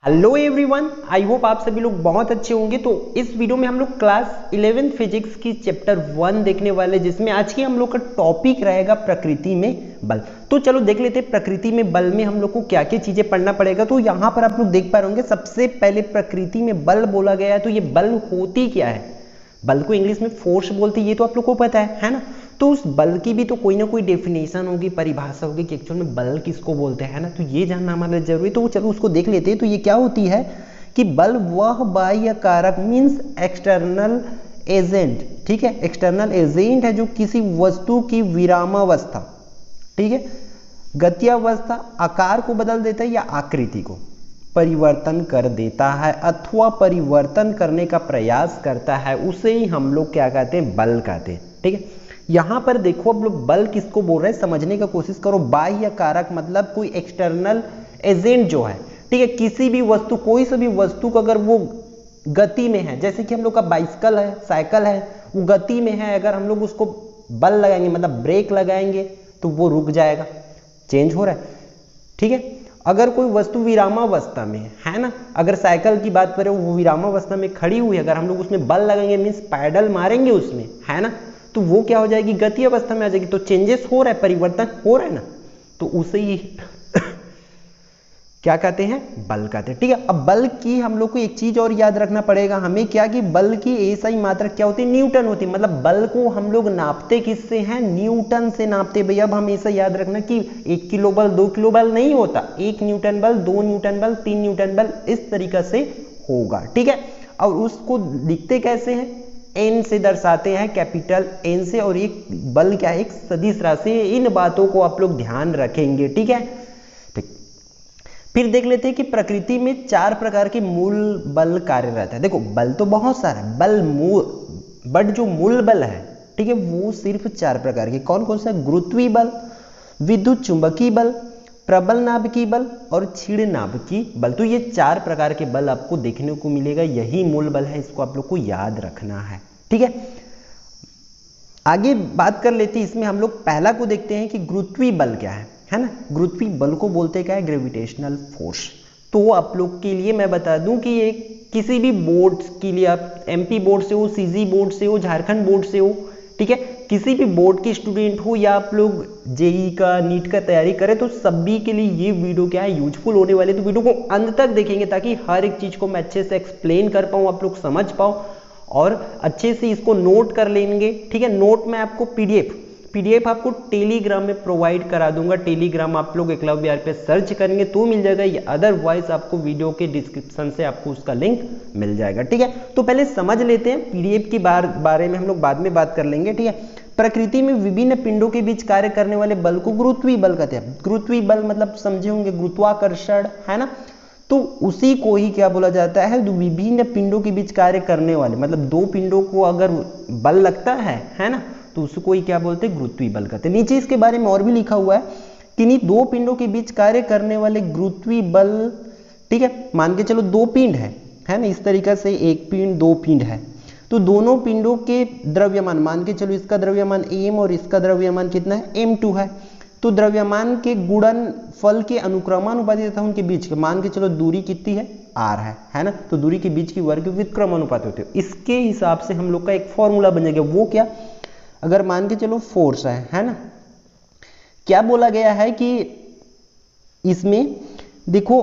Hello everyone, I hope आप सभी लोग बहुत अच्छे होंगे। तो इस वीडियो में हम लोग क्लास 11 फिजिक्स की चैप्टर 1 देखने वाले, जिसमें आज की हम लोग का टॉपिक रहेगा प्रकृति में बल। तो चलो देख लेते हैं प्रकृति में बल में हम लोग को क्या क्या चीजें पढ़ना पड़ेगा। तो यहाँ पर आप लोग देख पा रहे होंगे, सबसे पहले प्रकृति में बल बोला गया है। तो ये बल होती क्या है? बल को इंग्लिश में फोर्स बोलते हैं, ये तो आप लोग को पता है ना। तो उस बल की भी तो कोई ना कोई डेफिनेशन होगी, परिभाषा होगी कि एक्चुअल में बल किसको बोलते हैं ना। तो ये जानना हमारे लिए जरूरी, तो चलो उसको देख लेते हैं। तो ये क्या होती है कि बल वह बाह्य कारक मीन्स एक्सटर्नल एजेंट, ठीक है, एक्सटर्नल एजेंट है जो किसी वस्तु की विरामावस्था, ठीक है, गत्यावस्था, आकार को बदल देता है या आकृति को परिवर्तन कर देता है अथवा परिवर्तन करने का प्रयास करता है, उसे ही हम लोग क्या कहते हैं? बल कहते हैं, ठीक है। यहां पर देखो, अब लोग बल किसको बोल रहे हैं समझने का कोशिश करो। बाह्य कारक मतलब कोई एक्सटर्नल एजेंट जो है, ठीक है, किसी भी वस्तु, कोई सी भी वस्तु को अगर वो गति में है, जैसे कि हम लोग का बाइसिकल है, साइकिल है, वो गति में है, अगर हम लोग उसको बल लगाएंगे मतलब ब्रेक लगाएंगे तो वो रुक जाएगा, चेंज हो रहा है, ठीक है। अगर कोई वस्तु विरामावस्था में है ना, अगर साइकिल की बात करें वो विरामावस्था में खड़ी हुई है, अगर हम लोग उसमें बल लगाएंगे मीन्स पैडल मारेंगे उसमें, है ना, तो वो क्या हो जाएगी? गति अवस्था में आ जाएगी। तो चेंजेस हो रहा है, परिवर्तन हो रहा है ना, तो उसे ही क्या कहते हैं? बल कहते हैं, ठीक है। अब बल की हम लोग को एक चीज और याद रखना पड़ेगा हमें, क्या कि बल की एसआई मात्रा क्या होती है? न्यूटन होती है। मतलब बल को हम लोग नापते किससे हैं? न्यूटन से नापते। भैया अब हमेशा याद रखना कि 1 किलो बल 2 किलो बल नहीं होता, 1 न्यूटन बल 2 न्यूटन बल 3 न्यूटन बल इस तरीका से होगा, ठीक है। और उसको लिखते कैसे हैं? एन से दर्शाते हैं, कैपिटल एन से। और एक बल क्या है? एक सदिश राशि है। इन बातों को आप लोग ध्यान रखेंगे, ठीक है। ठीक, फिर देख लेते हैं कि प्रकृति में 4 प्रकार के मूल बल कार्यरत है। देखो बल तो बहुत सारा बल मूल, बट जो मूल बल है, ठीक है, वो सिर्फ 4 प्रकार के। कौन कौन सा? गुरुत्वीय बल, विद्युत चुंबकीय बल, प्रबल नाभिकीय बल और क्षीण नाभिकीय बल। तो ये 4 प्रकार के बल आपको देखने को मिलेगा, यही मूल बल है, इसको आप लोग को याद रखना है, ठीक है। आगे बात कर लेते हैं, इसमें हम लोग पहला को देखते हैं कि गुरुत्वीय बल क्या है ना। गुरुत्वीय बल को बोलते क्या है? Gravitational force. तो आप लोग के लिए मैं बता दूं कि ये किसी भी बोर्ड के लिए, आप एमपी बोर्ड से हो, सीजी बोर्ड से हो, झारखंड बोर्ड से हो, ठीक है, किसी भी बोर्ड के स्टूडेंट हो या आप लोग जेई का, नीट का तैयारी करें, तो सभी के लिए ये वीडियो क्या है? यूजफुल होने वाले। तो वीडियो को अंत तक देखेंगे ताकि हर एक चीज को मैं अच्छे से एक्सप्लेन कर पाऊँ, आप लोग समझ पाओ और अच्छे से इसको नोट कर लेंगे, ठीक है। नोट में आपको पीडीएफ आपको टेलीग्राम में प्रोवाइड करा दूंगा। टेलीग्राम आप लोग एकलव्य बिहार पे सर्च करेंगे तो मिल जाएगा, या अदरवाइज आपको वीडियो के डिस्क्रिप्शन से आपको उसका लिंक मिल जाएगा, ठीक है। तो पहले समझ लेते हैं, पीडीएफ की बारे में हम लोग बाद में बात कर लेंगे, ठीक है। प्रकृति में विभिन्न पिंडों के बीच कार्य करने वाले बल को गुरुत्वीय बल कहते हैं। गुरुत्वीय बल मतलब समझे होंगे, गुरुत्वाकर्षण, है ना। तो उसी को ही क्या बोला जाता है? विभिन्न पिंडों के बीच कार्य करने वाले, मतलब 2 पिंडों को अगर बल लगता है ना, तो उसको ही क्या बोलते हैं? गुरुत्वीय बल कहते हैं। नीचे इसके बारे में और भी लिखा हुआ है कि नहीं, 2 पिंडों के बीच कार्य करने वाले गुरुत्वीय बल, ठीक है। मान के चलो 2 पिंड है ना, इस तरीका से 1 पिंड 2 पिंड है, तो दोनों पिंडों के द्रव्यमान, मान के चलो इसका द्रव्यमान m और इसका द्रव्यमान कितना है? m2 है। तो द्रव्यमान के गुणनफल के अनुक्रमानुपाती तथा उनके बीच के, मान के चलो दूरी कितनी है? r है ना। तो दूरी के बीच की वर्ग व्युत्क्रमानुपाती होते हैं। इसके हिसाब से हम लोग का एक फॉर्मूला बन जाएगा। वो क्या? अगर मान के चलो फोर्स है ना, क्या बोला गया है कि इसमें देखो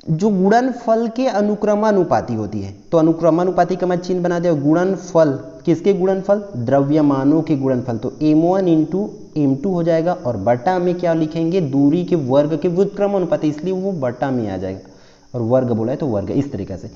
जो गुणनफल के अनुक्रमानुपाती होती है, तो अनुक्रमानुपाती का मैं चिन्ह बना दिया। गुणनफल किसके? गुणनफल द्रव्यमानों के गुणनफल। तो m1 इंटू m2 हो जाएगा, और बटा में क्या लिखेंगे? दूरी के वर्ग के व्युत्क्रमानुपाती, इसलिए वो बटा में आ जाएगा, और वर्ग बोला है तो वर्ग, इस तरीके से।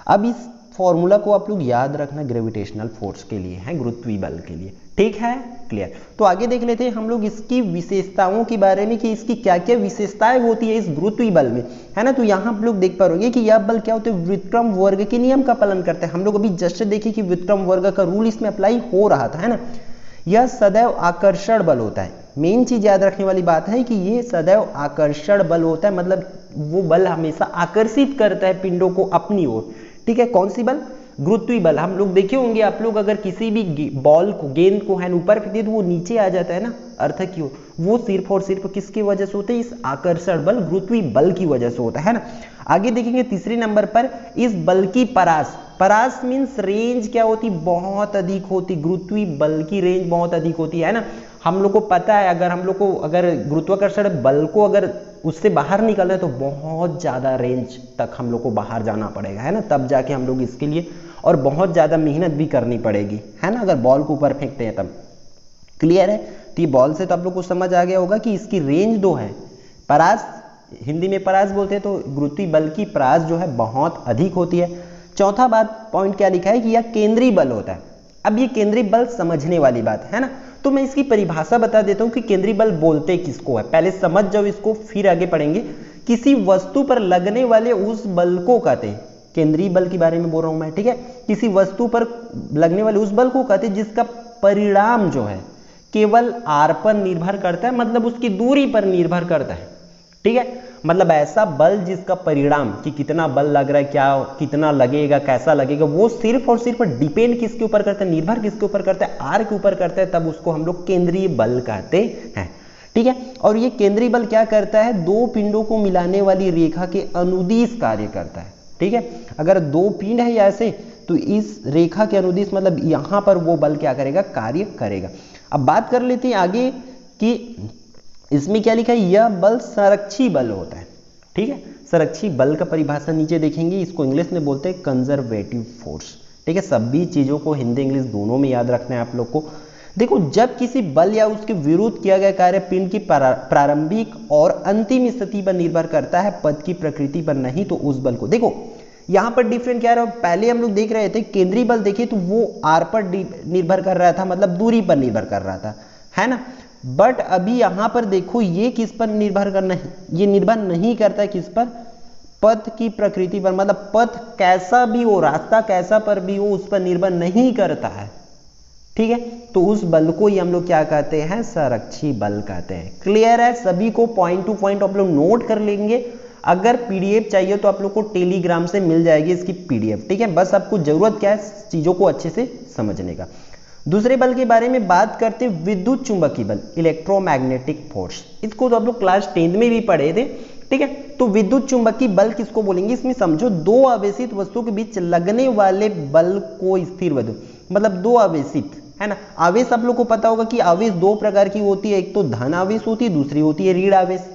अब इस फॉर्मूला को आप लोग याद रखना, ग्रेविटेशनल फोर्स के लिए है, गुरुत्वीय बल के लिए, ठीक है, क्लियर। तो आगे देख लेते हैं हम लोग इसकी विशेषताओं के बारे में कि इसकी क्या क्या विशेषताएं होती है इस गुरुत्वीय बल में, है ना। तो यहाँ आप लोग देख पा रहे कि यह बल क्या होते हैं? व्युत्क्रम वर्ग के नियम का पालन करते हैं। हम लोग अभी जस्ट देखे कि व्युत्क्रम वर्ग का रूल इसमें अप्लाई हो रहा था, है ना। यह सदैव आकर्षण बल होता है। मेन चीज याद रखने वाली बात है कि ये सदैव आकर्षण बल होता है, मतलब वो बल हमेशा आकर्षित करता है पिंडों को अपनी ओर, ठीक है। कौन सी बल? गुरुत्वीय बल। हम लोग देखे होंगे, आप लोग अगर किसी भी बॉल को, गेंद को है ऊपर फेंकते तो वो नीचे आ जाता है ना, अर्थ क्यों? वो सिर्फ और सिर्फ किसकी वजह से होते हैं, इस आकर्षण बल गुरुत्वीय बल की वजह से होता है ना। आगे देखेंगे तीसरे नंबर पर, इस बल की परास, परास मीन्स रेंज क्या होती, बहुत अधिक होती, गुरुत्वीय बल की रेंज बहुत अधिक होती है ना। हम लोग को पता है अगर हम लोग को अगर गुरुत्वाकर्षण बल को अगर उससे बाहर निकलना है तो बहुत ज्यादा रेंज तक हम लोग को बाहर जाना पड़ेगा, है ना, तब जाके हम लोग इसके लिए, और बहुत ज्यादा मेहनत भी करनी पड़ेगी, है ना, अगर बॉल को ऊपर फेंकते हैं तब। क्लियर है। तो ये बॉल से तो आप लोग को समझ आ गया होगा कि इसकी रेंज 2 है। परास, हिंदी में परास बोलते हैं, तो गुरुत्वीय बल की परास जो है बहुत अधिक होती है। चौथा बात पॉइंट क्या लिखा है कि यह केंद्रीय बल होता है। अब ये केंद्रीय बल समझने वाली बात है ना, तो मैं इसकी परिभाषा बता देता हूं कि केंद्रीय बल बोलते किसको है, पहले समझ जाओ इसको फिर आगे पढ़ेंगे। किसी वस्तु पर लगने वाले उस बल को कहते हैं, केंद्रीय बल के बारे में बोल रहा हूं मैं, ठीक है। किसी वस्तु पर लगने वाले उस बल को कहते हैं जिसका परिणाम जो है केवल r पर निर्भर करता है, मतलब उसकी दूरी पर निर्भर करता है, ठीक है। मतलब ऐसा बल जिसका परिणाम कि कितना बल लग रहा है, क्या कितना लगेगा, कैसा लगेगा, वो सिर्फ और सिर्फ डिपेंड किसके ऊपर करता है, निर्भर किसके ऊपर करता है, r के ऊपर करता है, तब उसको हम लोग केंद्रीय बल कहते हैं, ठीक है। और ये केंद्रीय बल क्या करता है, दो पिंडों को मिलाने वाली रेखा के अनुदिश कार्य करता है, ठीक है। अगर दो पिंड है ऐसे तो इस रेखा के अनुदिश मतलब यहां पर वो बल क्या करेगा, कार्य करेगा। अब बात कर लेते हैं आगे कि इसमें क्या लिखा है, यह बल संरक्षी बल होता है, ठीक है। संरक्षी बल का परिभाषा नीचे देखेंगे, इसको इंग्लिश में बोलते हैं कंजर्वेटिव फोर्स, ठीक है। सभी चीजों को हिंदी इंग्लिश दोनों में याद रखना है आप लोग को। देखो, जब किसी बल या उसके विरुद्ध किया गया कार्य पिंड की प्रारंभिक और अंतिम स्थिति पर निर्भर करता है, पद की प्रकृति पर नहीं, तो उस बल को देखो यहां पर डिफरेंट क्या रहा, पहले हम लोग देख रहे थे केंद्रीय बल, देखिए तो वो r पर निर्भर कर रहा था, मतलब दूरी पर निर्भर कर रहा था, है ना। बट अभी यहां पर देखो ये किस पर निर्भर करना है, ये निर्भर नहीं करता है किस पर, पथ की प्रकृति पर, मतलब पथ कैसा भी हो, रास्ता कैसा पर भी हो, उस पर निर्भर नहीं करता है, ठीक है। तो उस बल को ही हम लोग क्या कहते हैं, संरक्षी बल कहते हैं। क्लियर है, सभी को पॉइंट टू पॉइंट आप लोग नोट कर लेंगे। अगर पीडीएफ चाहिए तो आप लोग को टेलीग्राम से मिल जाएगी इसकी पीडीएफ, ठीक है। बस आपको जरूरत क्या है, चीजों को अच्छे से समझने का। दूसरे बल के बारे में बात करते हैं, विद्युत चुंबकीय बल, इलेक्ट्रोमैग्नेटिक फोर्स। इसको तो आप लोग क्लास 10 में भी पढ़े थे, ठीक है। तो विद्युत चुंबकीय बल किसको बोलेंगे, इसमें समझो दो आवेशित वस्तुओं के बीच लगने वाले बल को स्थिर विद्युत, मतलब दो आवेशित, है ना। आवेश आप लोग को पता होगा कि आवेश दो प्रकार की होती है, एक तो धन आवेश होती है, दूसरी होती है ऋण आवेश,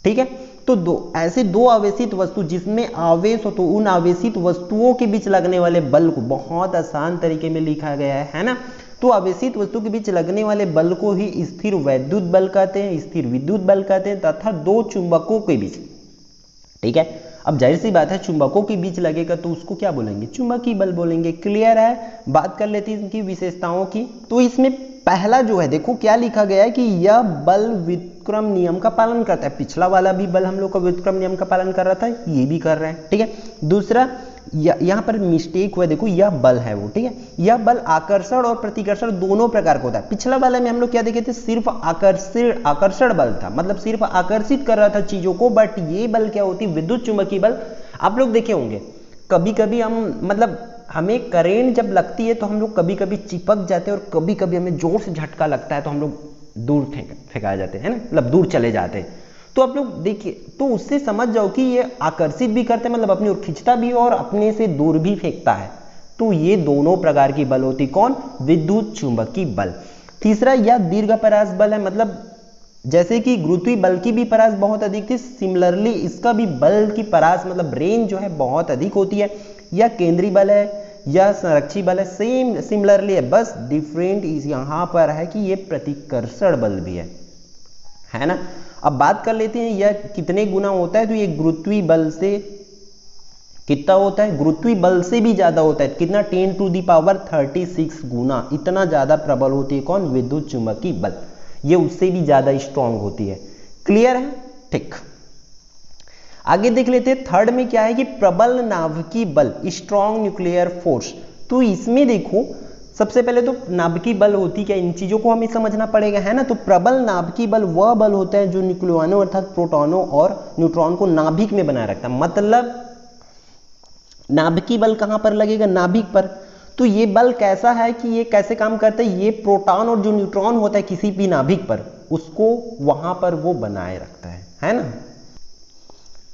ठीक है। तो ऐसे दो आवेशित वस्तु जिसमें आवेश हो, तो उन आवेशित वस्तुओं के बीच लगने वाले बल को बहुत आसान तरीके में लिखा गया है ना। तो आवेशित वस्तु के बीच लगने वाले बल को ही स्थिर वैद्युत बल कहते हैं, स्थिर विद्युत बल कहते हैं, तथा दो चुंबकों के बीच, ठीक है। अब जाहिर सी बात है चुंबकों के बीच लगेगा तो उसको क्या बोलेंगे, चुंबकीय बल बोलेंगे। क्लियर है। बात कर लेते हैं इनकी विशेषताओं की। तो इसमें पहला जो है, देखो क्या लिखा गया है कि यह बल व्युत्क्रम नियम का पालन करता है। पिछला वाला भी बल हम लोग का व्युत्क्रम नियम का पालन कर रहा था, ये भी कर रहे हैं, ठीक है। दूसरा यहाँ पर मिस्टेक हुआ, देखो यह बल है वो, ठीक है। यह बल आकर्षण और प्रतिकर्षण दोनों प्रकार का होता है। पिछला वाला में हम लोग क्या देखे थे, सिर्फ आकर्षण बल था, मतलब सिर्फ आकर्षित कर रहा था चीजों को। बट ये बल क्या होती है, विद्युत चुंबकीय बल। आप लोग देखे होंगे कभी कभी हम, मतलब हमें करेंट जब लगती है तो हम लोग कभी कभी चिपक जाते हैं, और कभी कभी हमें जोर से झटका लगता है तो हम लोग दूर फेंकाए जाते हैं ना, मतलब दूर चले जाते हैं। तो आप लोग देखिए, तो उससे समझ जाओ कि ये आकर्षित भी करते हैं, मतलब अपनी ओर खींचता भी और अपने से दूर भी फेंकता है। तो ये दोनों प्रकार की बल होती, कौन, विद्युत चुंबकीय बल। तीसरा, यह दीर्घ परास बल है, मतलब जैसे कि गुरुत्वीय बल की भी परास बहुत अधिक थी, सिमिलरली इसका भी बल की परास मतलब रेंज जो है बहुत अधिक होती है। यह केंद्रीय बल है, यह संरक्षी बल है, सेम सिमिलरली है, बस डिफरेंट यहां पर है कि ये प्रतिकर्षण बल भी है ना। अब बात कर लेते हैं यह कितने गुना होता है, तो ये गुरुत्वीय बल से कितना होता है, गुरुत्वीय बल से भी ज्यादा होता है। कितना, 10⁻36 गुना, इतना ज्यादा प्रबल होती है कौन, विद्युत चुंबकीय बल। ये उससे भी ज्यादा स्ट्रांग होती है। क्लियर है, ठीक। आगे देख लेते हैं थर्ड में क्या है कि प्रबल नाभिकीय बल, स्ट्रॉन्ग न्यूक्लियर फोर्स। तो इसमें देखो सबसे पहले तो नाभिकीय बल होती क्या, इन चीजों को हमें समझना पड़ेगा, है ना। तो प्रबल नाभिकीय बल वह बल होता है जो न्यूक्लियनों अर्थात प्रोटॉनों और न्यूट्रॉन को नाभिक में बनाए रखता है। मतलब नाभिकीय बल कहां पर लगेगा, नाभिक पर। तो ये बल कैसा है कि ये कैसे काम करता है, ये प्रोटॉन और जो न्यूट्रॉन होता है किसी भी नाभिक पर, उसको वहां पर वो बनाए रखता है ना।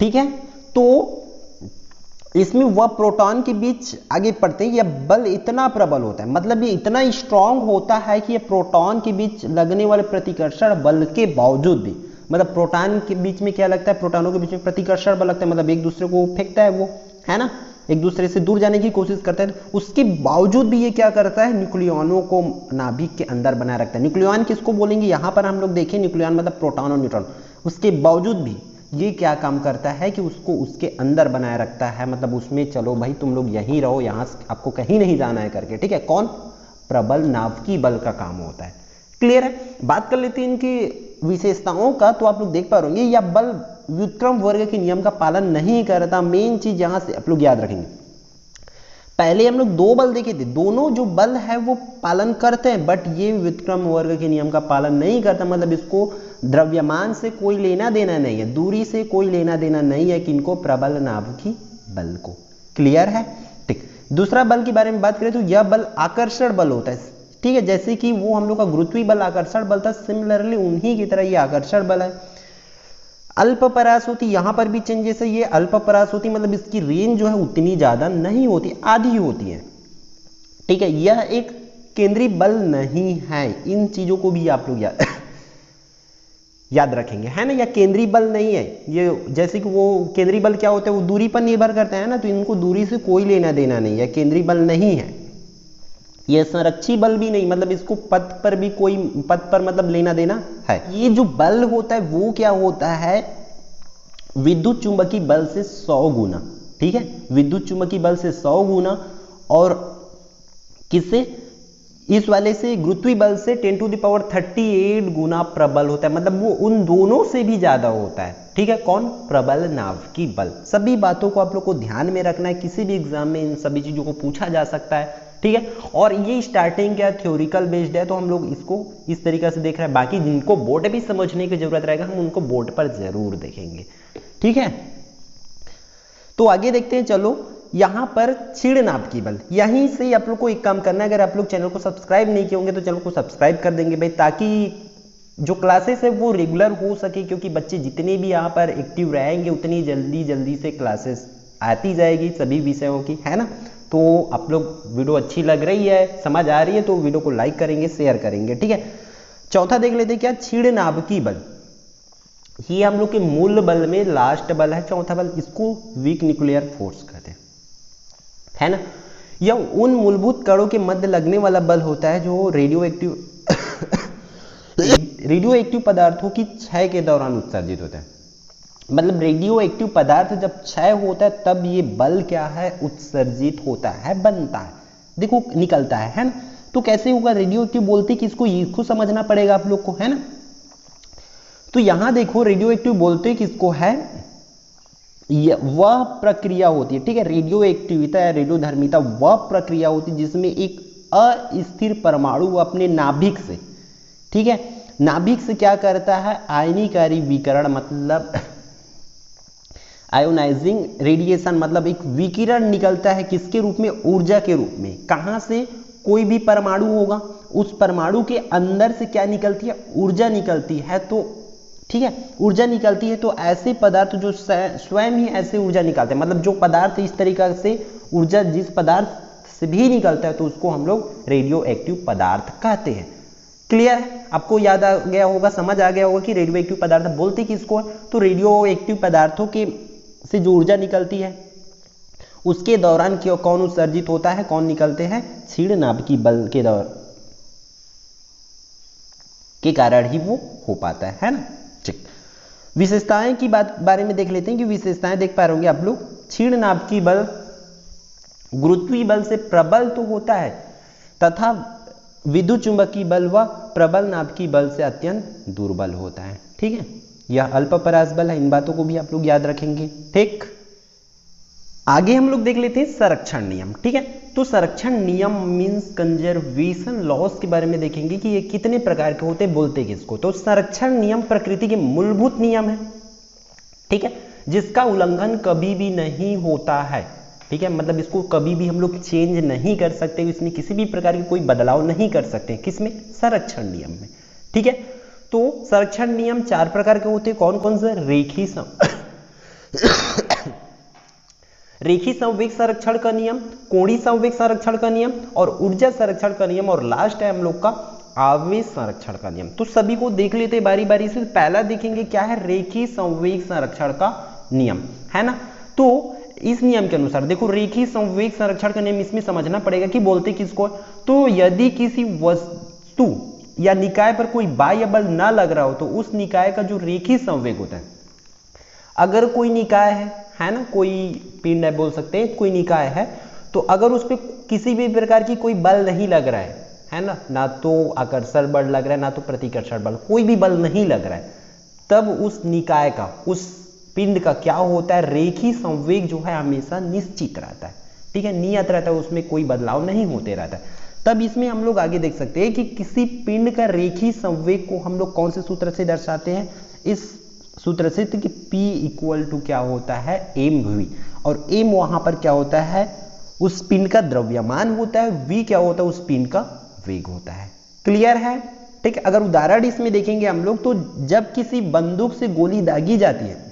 ठीक है, तो इसमें वह प्रोटॉन के बीच आगे पढ़ते हैं, यह बल इतना प्रबल होता है, मतलब ये इतना स्ट्रांग होता है कि ये प्रोटॉन के बीच लगने वाले प्रतिकर्षण बल के बावजूद भी, मतलब प्रोटॉन के बीच में क्या लगता है, प्रोटॉनों के बीच में प्रतिकर्षण बल लगता है, मतलब एक दूसरे को फेंकता है वो, है ना, एक दूसरे से दूर जाने की कोशिश करता है। उसके बावजूद भी ये क्या करता है, न्यूक्लियनों को नाभिक के अंदर बनाए रखता है। न्यूक्लियन किसको बोलेंगे, यहां पर हम लोग देखें न्यूक्लियन मतलब प्रोटॉन और न्यूट्रॉन। उसके बावजूद भी ये क्या काम करता है कि उसको उसके अंदर बनाए रखता है, मतलब उसमें चलो भाई तुम लोग यहीं रहो, यहां आपको कहीं नहीं जाना है करके। ठीक है, कौन, प्रबल नाभिकीय बल का काम होता है। क्लियर है। बात कर लेते हैं इनकी विशेषताओं का। तो आप लोग देख पा रहे यह बल व्युत्क्रम वर्ग के नियम का पालन नहीं करता। मेन चीज यहां से आप लोग याद रखेंगे, पहले हम लोग दो बल देखे थे, दोनों जो बल है वो पालन करते हैं, बट ये व्युत्क्रम वर्ग के नियम का पालन नहीं करता। मतलब इसको द्रव्यमान से कोई लेना देना नहीं है, दूरी से कोई लेना देना नहीं है, किनको, प्रबल नाभिकीय बल को। क्लियर है। ठीक, दूसरा बल के बारे में बात करें तो यह बल आकर्षण बल होता है। ठीक है, जैसे कि वो हम लोग का गुरुत्वीय बल आकर्षण बल था, सिमिलरली उन्हीं की तरह ये आकर्षण बल है। अल्प पराशोती, यहां पर भी चेंजेस है, ये अल्प पराशोती मतलब इसकी रेंज जो है उतनी ज्यादा नहीं होती, आधी होती है। ठीक है, यह एक केंद्रीय बल नहीं है, इन चीजों को भी आप लोग याद रखेंगे, है ना। यह केंद्रीय बल नहीं है, ये जैसे कि वो केंद्रीय बल क्या होता है, वो दूरी पर निर्भर करते हैं ना, तो इनको दूरी से कोई लेना देना नहीं है, केंद्रीय बल नहीं है। यह संरक्षी बल भी नहीं, मतलब इसको पथ पर भी कोई, पथ पर मतलब लेना देना है। ये जो बल होता है वो क्या होता है, विद्युत चुंबकीय बल से 100 गुना। ठीक है, विद्युत चुंबकीय बल से 100 गुना, और किससे, इस वाले से गुरुत्वीय बल से 10⁻38 गुना प्रबल होता है, मतलब वो उन दोनों से भी ज्यादा होता है। ठीक है, कौन, प्रबल नाभिकीय बल। सभी बातों को आप लोग को ध्यान में रखना है, किसी भी एग्जाम में इन सभी चीजों को पूछा जा सकता है। ठीक है, और ये स्टार्टिंग क्या थ्योरिकल बेस्ड है, तो हम लोग इसको इस तरीके से देख रहे हैं। बाकी जिनको बोर्ड भी समझने की जरूरत रहेगा हम उनको बोर्ड पर जरूर देखेंगे। ठीक है, तो आगे देखते हैं। चलो, यहां पर क्षीण नाभिकीय बल, यहीं से आप लोग को एक काम करना है। अगर आप लोग चैनल को सब्सक्राइब नहीं किए होंगे तो चैनल को सब्सक्राइब कर देंगे भाई, ताकि जो क्लासेस है वो रेगुलर हो सके, क्योंकि बच्चे जितने भी यहाँ पर एक्टिव रहेंगे उतनी जल्दी से क्लासेस आती जाएगी सभी विषयों की, है ना। तो आप लोग वीडियो अच्छी लग रही है, समझ आ रही है, तो वीडियो को लाइक करेंगे, शेयर करेंगे। ठीक है, चौथा देख लेते हैं क्या, क्षीण नाभिकीय बल। ये हम लोग के मूल बल में लास्ट बल है, चौथा बल, इसको वीक न्यूक्लियर फोर्स कहते हैं, है ना। यह उन मूलभूत कणों के मध्य लगने वाला बल होता है जो रेडियो एक्टिव पदार्थों की क्षय के दौरान उत्सर्जित होता है। मतलब रेडियो एक्टिव पदार्थ जब क्षय होता है तब ये बल क्या है, उत्सर्जित होता है, बनता है, देखो निकलता है ना। तो कैसे होगा, रेडियो एक्टिव बोलते किसको, इसको समझना पड़ेगा आप लोग को, है ना। तो यहां देखो रेडियो एक्टिव बोलते किसको है, वह प्रक्रिया होती है। ठीक है, रेडियो एक्टिविता या रेडियोधर्मिता वह प्रक्रिया होती है जिसमें एक अस्थिर परमाणु अपने नाभिक से, ठीक है, नाभिक से क्या करता है, आयनीकारी विकिरण, मतलब आयोनाइजिंग रेडिएशन, मतलब एक विकिरण निकलता है किसके रूप में, ऊर्जा के रूप में। कहां से, कोई भी परमाणु होगा, उस परमाणु के अंदर से क्या निकलती है, ऊर्जा निकलती है। तो ठीक है, ऊर्जा निकलती है, तो ऐसे पदार्थ जो स्वयं ही ऐसे ऊर्जा निकालते हैं, मतलब जो पदार्थ इस तरीके से ऊर्जा जिस पदार्थ से भी निकलता है, तो उसको हम लोग रेडियो एक्टिव पदार्थ कहते हैं। क्लियर है, आपको याद आ गया होगा, समझ आ गया होगा कि रेडियो एक्टिव पदार्थ बोलते किसको है। तो रेडियो एक्टिव पदार्थों के से जो ऊर्जा निकलती है उसके दौरान क्यों कौन उत्सर्जित होता है, कौन निकलते हैं, क्षीण नाभिकीय बल के दौरान के कारण ही वो हो पाता है ना। ठीक, विशेषताएं की बारे में देख लेते हैं कि विशेषताएं देख पा रहे होंगे आप लोग। क्षीण नाभिकीय बल गुरुत्वीय बल से प्रबल तो होता है तथा विद्युत चुंबकीय बल व प्रबल नाभिकीय बल से अत्यंत दुर्बल होता है। ठीक है, यह अल्प परास बल है, इन बातों को भी आप लोग याद रखेंगे। ठीक, आगे हम लोग देख लेते हैं संरक्षण नियम। ठीक है, तो संरक्षण नियम मींस कंजर्वेशन लॉस के बारे में देखेंगे कि ये कितने प्रकार के होते हैं, बोलते किसको। तो संरक्षण नियम प्रकृति के मूलभूत नियम है, ठीक है, जिसका उल्लंघन कभी भी नहीं होता है। ठीक है, मतलब इसको कभी भी हम लोग चेंज नहीं कर सकते, इसमें किसी भी प्रकार की कोई बदलाव नहीं कर सकते, किसमें, संरक्षण नियम में। ठीक है, तो संरक्षण नियम 4 प्रकार के होते हैं। कौन कौन से? रेखी संवेग संरक्षण का नियम, कोणीय संवेग संरक्षण का नियम और ऊर्जा संरक्षण का नियम, और लास्ट है हम लोग का आवेश संरक्षण का नियम। तो सभी को देख लेते बारी बारी से। पहला देखेंगे क्या है, रेखी संवेग संरक्षण का नियम, है ना। तो इस नियम के अनुसार देखो, रेखी संवेग संरक्षण का नियम इसमें समझना पड़ेगा कि बोलते किसको। तो यदि किसी वस्तु या निकाय पर कोई बाह्य बल ना लग रहा हो तो उस निकाय का जो रेखी संवेग होता है, अगर कोई निकाय है ना, कोई पिंड है बोल सकते हैं, कोई निकाय है, तो अगर उस पर किसी भी प्रकार की कोई बल नहीं लग रहा है ना, ना तो आकर्षण बल लग रहा है ना तो प्रतिकर्षण बल, कोई भी बल नहीं लग रहा है, तब उस निकाय का, उस पिंड का क्या होता है, रेखी संवेग जो है हमेशा निश्चित रहता है, ठीक है, नियत रहता है, उसमें कोई बदलाव नहीं होते रहता है। तब इसमें हम लोग आगे देख सकते हैं कि किसी पिंड का रेखी संवेग को हम लोग कौन से सूत्र से दर्शाते हैं, इस सूत्र से, कि P इक्वल टू क्या होता है, mv, और m वहां पर क्या होता है, उस पिंड का द्रव्यमान होता है, v क्या होता है, उस पिंड का वेग होता है। क्लियर है, ठीक है। अगर उदाहरण इसमें देखेंगे हम लोग, तो जब किसी बंदूक से गोली दागी जाती है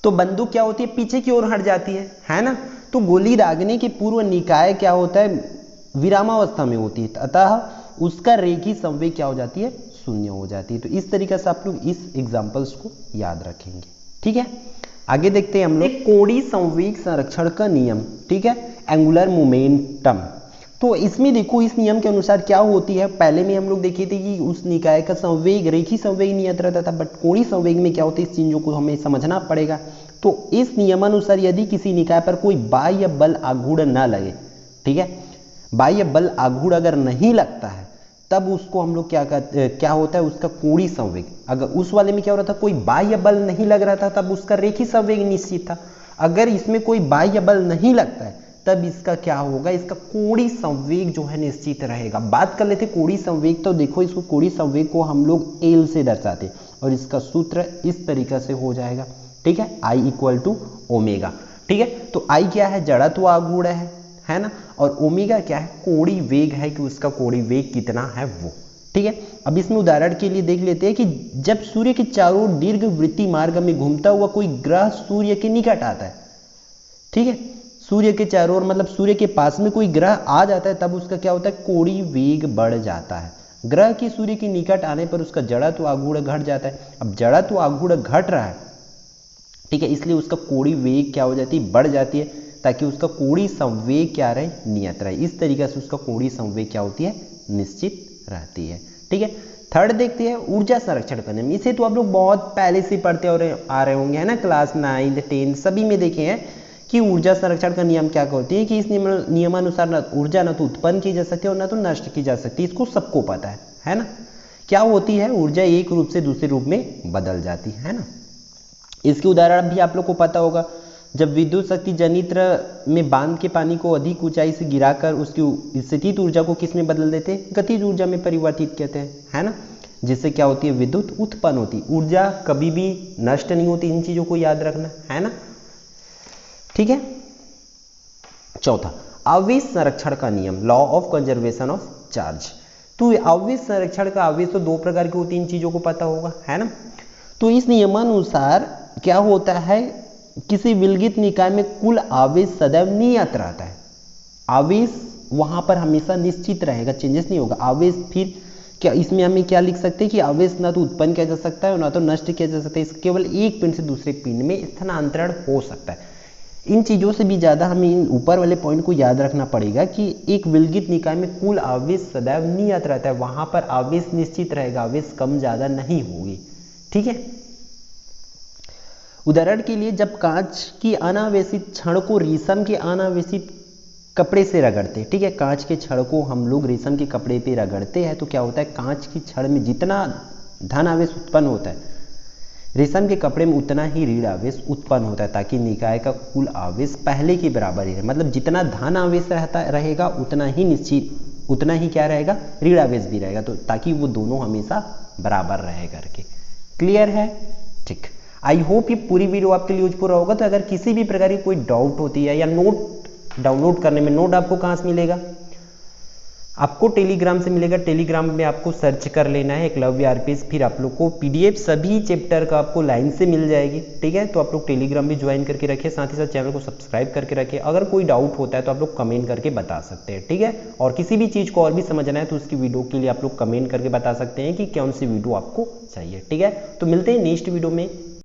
तो बंदूक क्या होती है, पीछे की ओर हट जाती है ना। तो गोली दागने के पूर्व निकाय क्या होता है, विरामावस्था में होती है, अतः उसका रेखी संवेग क्या हो जाती है, शून्य हो जाती है। तो इस तरीके से आप लोग इस एग्जांपल्स को याद रखेंगे, ठीक है। आगे देखते हैं हम लोग कोणीय संवेग संरक्षण का नियम, ठीक है, एंगुलर मोमेंटम। तो इसमें देखो, इस नियम के अनुसार क्या होती है, पहले में हम लोग देखे थे कि उस निकाय का संवेग रेखी संवेग नियत रहता था, बट कोणीय संवेग में क्या होता है, इस चीजों को हमें समझना पड़ेगा। तो इस नियमानुसार यदि किसी निकाय पर कोई बाह्य बल आघूर्ण ना लगे, ठीक है, बाह्य बल आघूर्ण अगर नहीं लगता है, तब उसको हम लोग क्या होता है, उसका कोणीय संवेग। अगर उस वाले में क्या हो रहा था, कोई बाह्य बल नहीं लग रहा था, तब उसका रेखी संवेग निश्चित था। अगर इसमें कोई बाह्य बल नहीं लगता है, तब इसका क्या होगा, इसका कोणीय संवेग जो है निश्चित रहेगा। बात कर लेते कोणीय संवेग, तो देखो इसको कोणीय संवेग को हम लोग एल से दर्शाते हैं, और इसका सूत्र इस तरीके से हो जाएगा, ठीक है, I इक्वल टू ओमेगा, ठीक है। तो I क्या है, जड़त्व आघूर्ण है ना, और ओमेगा क्या है, कोणीय वेग है, कि उसका कोणीय वेग कितना है वो, ठीक है। अब इसमें उदाहरण के लिए देख लेते हैं कि जब सूर्य के चारों ओर दीर्घ वृत्तीय मार्ग में घूमता हुआ कोई ग्रह सूर्य के निकट आता है, ठीक है, सूर्य के चारों ओर मतलब सूर्य के पास में कोई ग्रह आ जाता है, तब उसका क्या होता है, कोणीय वेग बढ़ जाता है। ग्रह की सूर्य के निकट आने पर उसका जड़त्व आघूर्ण घट जाता है। अब जड़त्व आघूर्ण घट रहा है, ठीक है, इसलिए उसका कोणीय वेग क्या हो जाती है, बढ़ जाती है, ताकि उसका कोणीय संवेग क्या रहे, नियत रहे। इस तरीके से उसका कोणीय संवेग क्या होती है, निश्चित रहती है, ठीक है। थर्ड देखते हैं ऊर्जा संरक्षण का नियम। इसे तो आप लोग बहुत पहले से पढ़ते आ रहे होंगे, है ना, क्लास 9, 10 सभी में देखे हैं कि ऊर्जा संरक्षण का नियम क्या कहती है, कि इस नियमानुसार ना ऊर्जा ना तो उत्पन्न की जा सकती है और ना तो नष्ट की जा सकती है। इसको सबको पता है ना। क्या होती है, ऊर्जा एक रूप से दूसरे रूप में बदल जाती है ना। इसके उदाहरण भी आप लोग को पता होगा, जब विद्युत शक्ति जनित्र में बांध के पानी को अधिक ऊंचाई से गिराकर उसकी स्थितिज ऊर्जा को किस में बदल देते हैं, गतिज ऊर्जा में परिवर्तित कहते हैं, है ना, जिससे क्या होती है, विद्युत उत्पन्न होती। ऊर्जा कभी भी नष्ट नहीं होती, इन चीजों को याद रखना है ना, ठीक है। चौथा, आवेश संरक्षण का नियम, law of conservation of charge. तो आवेश संरक्षण का, आवेश तो 2 प्रकार के होते हैं, इन चीजों को पता होगा, है ना। तो इस नियमानुसार क्या होता है, किसी विलगित निकाय में कुल आवेश सदैव नियत रहता है। आवेश वहां पर हमेशा निश्चित रहेगा, चेंजेस नहीं होगा। आवेश फिर क्या, इसमें हमें क्या लिख सकते हैं कि आवेश ना तो उत्पन्न किया जा सकता है और ना तो नष्ट किया जा सकता है, इसके केवल एक पिंड से दूसरे पिंड में स्थानांतरण हो सकता है। इन चीजों से भी ज्यादा हमें इन ऊपर वाले पॉइंट को याद रखना पड़ेगा कि एक विलगित निकाय में कुल आवेश सदैव नियत रहता है, वहां पर आवेश निश्चित रहेगा, आवेश कम ज्यादा नहीं होगी, ठीक है। उदाहरण के लिए, जब कांच की अनावेशित छड़ को रेशम के अनावेशित कपड़े से रगड़ते हैं, ठीक है, कांच के छड़ को हम लोग रेशम के कपड़े पे रगड़ते हैं, तो क्या होता है, कांच की छड़ में जितना धन आवेश उत्पन्न होता है, रेशम के कपड़े में उतना ही ऋण आवेश उत्पन्न होता है, ताकि निकाय का कुल आवेश पहले के बराबर ही रहे। मतलब जितना धन आवेश रहेगा उतना ही निश्चित, उतना ही क्या रहेगा, ऋण आवेश भी रहेगा, तो ताकि वो दोनों हमेशा बराबर रहे करके। क्लियर है, ठीक। आई होप ये पूरी वीडियो आपके लिए यूजफुल होगा। तो अगर किसी भी प्रकार की कोई डाउट होती है या नोट डाउनलोड करने में, नोट आपको कहाँ से मिलेगा, आपको टेलीग्राम से मिलेगा, टेलीग्राम में आपको सर्च कर लेना है एकलव्य आरपीएस, फिर आप लोग को पीडीएफ सभी चैप्टर का आपको लाइन से मिल जाएगी। ठीक है, तो आप लोग टेलीग्राम भी ज्वाइन करके रखिए, साथ ही साथ चैनल को सब्सक्राइब करके रखिए। अगर कोई डाउट होता है तो आप लोग कमेंट करके बता सकते हैं। ठीक है, और किसी भी चीज़ को और भी समझना है तो उसकी वीडियो के लिए आप लोग कमेंट करके बता सकते हैं कि कौन सी वीडियो आपको चाहिए। ठीक है, तो मिलते हैं नेक्स्ट वीडियो में।